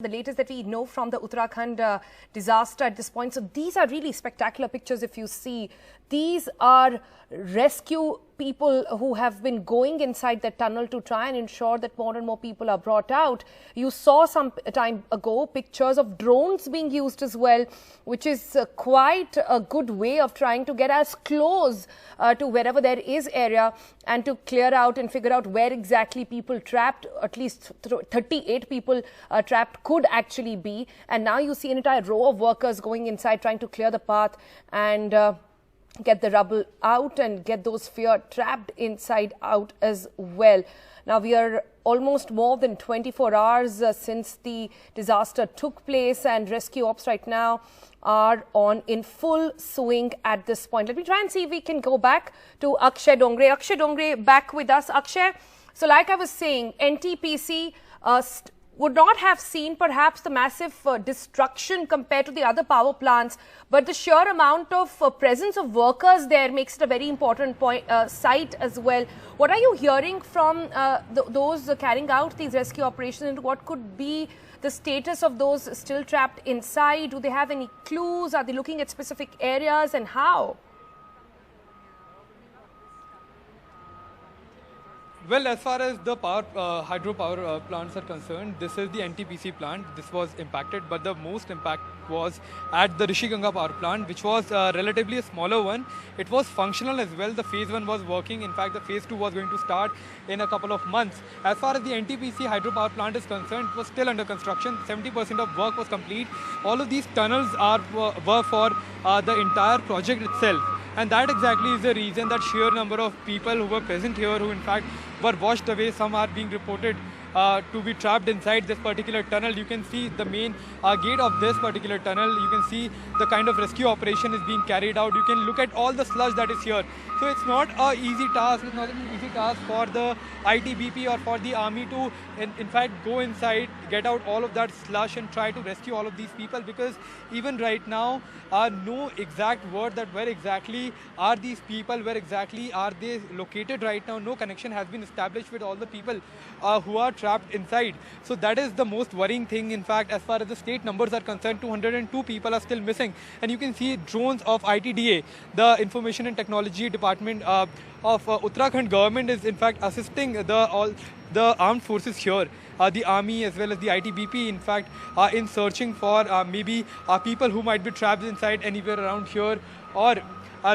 the latest that we know from the Uttarakhand disaster at this point. So these are really spectacular pictures if you see. These are rescue people who have been going inside the tunnel to try and ensure that more and more people are brought out. You saw some time ago pictures of drones being used as well, which is quite a good way of trying to get as close to wherever there is area and to clear out and figure out where exactly people trapped, at least 38 people trapped could actually be. And now you see an entire row of workers going inside trying to clear the path and get the rubble out and get those fear trapped inside out as well. Now we are almost more than 24 hours since the disaster took place, and rescue ops right now are in full swing at this point. Let me try and see if we can go back to Akshay Dongre. Akshay Dongre back with us. Akshay, so like I was saying, NTPC would not have seen perhaps the massive destruction compared to the other power plants, but the sheer amount of presence of workers there makes it a very important site as well. What are you hearing from those carrying out these rescue operations, and what could be the status of those still trapped inside? Do they have any clues? Are they looking at specific areas, and how? Well, as far as the hydropower plants are concerned, this is the NTPC plant. This was impacted, but the most impact was at the Rishi Ganga power plant, which was relatively a smaller one. It was functional as well. The phase 1 was working. In fact, the phase 2 was going to start in a couple of months. As far as the NTPC hydropower plant is concerned, it was still under construction. 70% of work was complete. All of these tunnels were for the entire project itself. And that exactly is the reason that sheer number of people who were present here, who in fact were washed away, some are being reported to be trapped inside this particular tunnel. You can see the main gate of this particular tunnel. You can see the kind of rescue operation is being carried out. You can look at all the sludge that is here. So it's not an easy task. It's not an easy task for the ITBP or for the army to, in fact, go inside, get out all of that slush and try to rescue all of these people, because even right now, no exact word that where exactly are these people, where exactly are they located right now. No connection has been established with all the people who are trapped inside. So that is the most worrying thing. In fact, as far as the state numbers are concerned, 202 people are still missing. And you can see drones of ITDA, the Information and Technology Department of Uttarakhand government, is in fact assisting all the armed forces here, the army as well as the ITBP, in fact, in searching for maybe people who might be trapped inside anywhere around here, or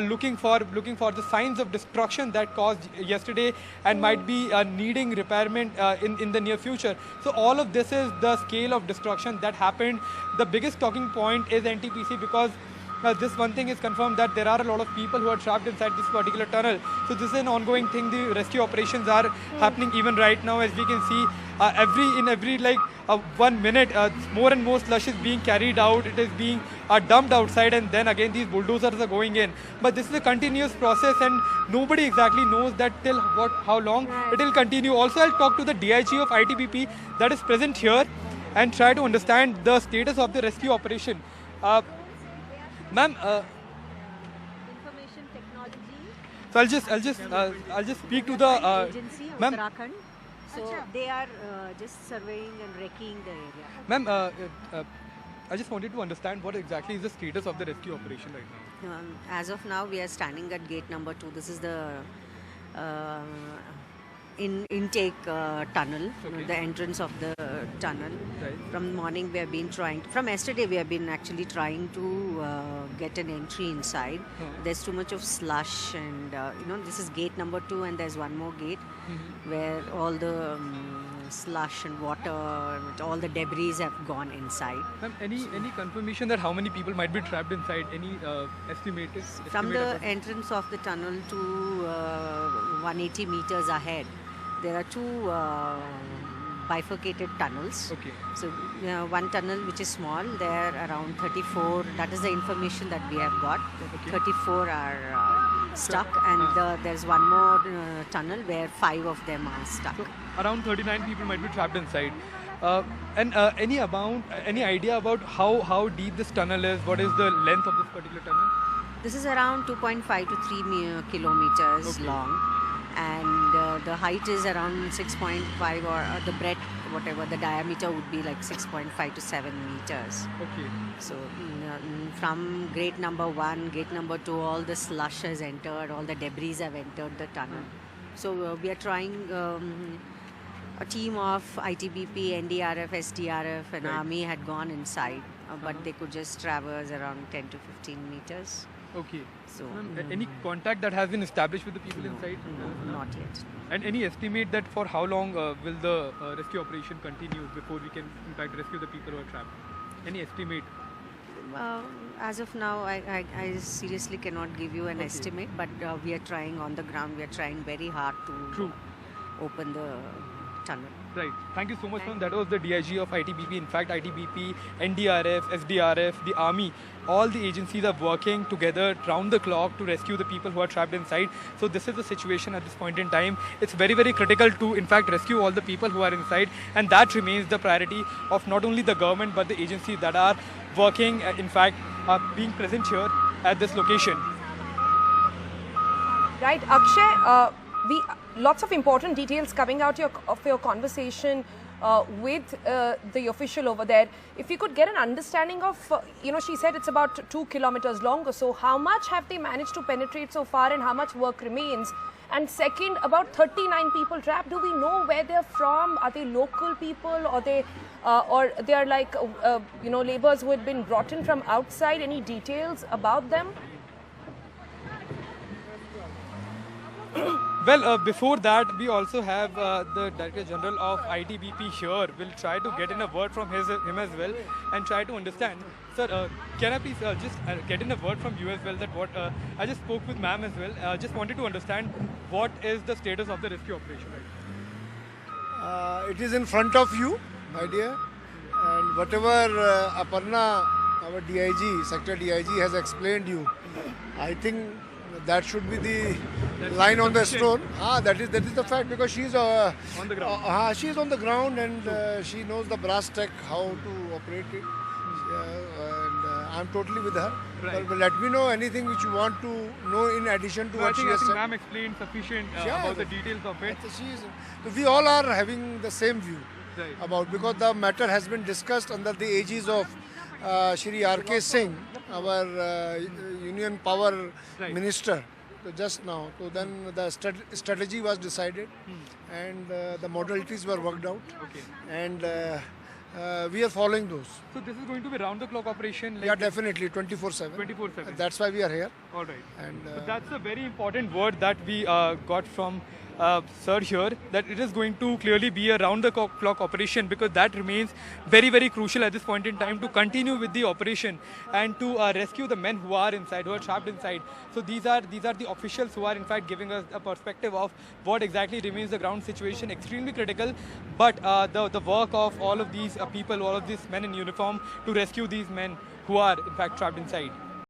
looking for the signs of destruction that caused yesterday and might be needing repairment in the near future. So all of this is the scale of destruction that happened. The biggest talking point is NTPC, because this one thing is confirmed, that there are a lot of people who are trapped inside this particular tunnel. So this is an ongoing thing. The rescue operations are happening even right now, as we can see. In every 1 minute, more and more slush is being carried out. It is being dumped outside, and then again these bulldozers are going in. But this is a continuous process, and nobody exactly knows that till how long it will continue. Also, I'll talk to the DIG of ITBP that is present here and try to understand the status of the rescue operation. Ma'am, Information technology. So I'll just speak to the agency of ma'am. Uttarakhand. So they are just surveying and wrecking the area. Ma'am, I just wanted to understand what exactly is the status of the rescue operation right now. As of now, we are standing at gate number 2. This is the intake tunnel, Okay. the entrance of the tunnel. Right. From morning we have been from yesterday we have been actually trying to get an entry inside. There's too much of slush, and this is gate number 2, and there's one more gate where all the slush and water, all the debris have gone inside. Ma'am, any confirmation that how many people might be trapped inside? Any estimated? From the entrance of the tunnel to 180 meters ahead, there are 2 bifurcated tunnels. Okay. So one tunnel which is small, there around 34, that is the information that we have got. Okay. 34 are stuck, and there's one more tunnel where 5 of them are stuck. So around 39 people might be trapped inside. Any idea about how deep this tunnel is? What is the length of this particular tunnel? This is around 2.5 to 3 kilometers long. and the height is around 6.5 or the breadth, whatever the diameter would be like 6.5 to 7 meters. Okay. So from gate number 1, gate number 2, all the slush has entered, all the debris have entered the tunnel. So we are trying. A team of ITBP, NDRF, SDRF and Army had gone inside, but they could just traverse around 10 to 15 meters. Okay. So Any contact that has been established with the people inside? no, not yet. And any estimate that for how long will the rescue operation continue before we can in fact rescue the people who are trapped? Any estimate? As of now, I seriously cannot give you an estimate, but we are trying on the ground. We are trying very hard to open the tunnel. Right. Thank you so much, ma'am. That was the DIG of ITBP. In fact, ITBP, NDRF, SDRF, the Army, all the agencies are working together round the clock to rescue the people who are trapped inside. So this is the situation at this point in time. It's very, very critical to, in fact, rescue all the people who are inside. And that remains the priority of not only the government, but the agencies that are working, in fact, are being present here at this location. Right, Akshay, lots of important details coming out of your conversation with the official over there. If you could get an understanding of, she said it's about 2 kilometers long or so. How much have they managed to penetrate so far and how much work remains? And second, about 39 people trapped. Do we know where they're from? Are they local people or they are like, laborers who had been brought in from outside? Any details about them? Well, before that, we also have the Director General of ITBP here. We'll try to get in a word from him as well and try to understand. Sir, can I please just get in a word from you as well that what I just spoke with ma'am as well. Just wanted to understand what is the status of the rescue operation right? It is in front of you, my dear, and whatever Aparna, our DIG, Sector DIG has explained you, I think that should be the line on the stone. That is the fact, because she's on the ground. She is on the ground and she knows the brass tack how to operate it. And I'm totally with her. Right. But let me know anything which you want to know in addition to what she has said. ma'am explained sufficient about the details of it. We all are having the same view Right. about, because the matter has been discussed under the aegis of Shri R.K. Singh, our Union Power Minister, just now. So then the strategy was decided and the modalities were worked out. Okay. And we are following those. So this is going to be round-the-clock operation? Yeah, definitely, 24/7. 24/7. That's why we are here. All right. And So that's a very important word that we got from sir here, that it is going to clearly be a round-the-clock operation, because that remains very, very crucial at this point in time to continue with the operation and to rescue the men who are inside, who are trapped inside. So these are the officials who are in fact giving us a perspective of what exactly remains the ground situation, extremely critical. But the work of all of these people, all of these men in uniform to rescue these men who are in fact trapped inside.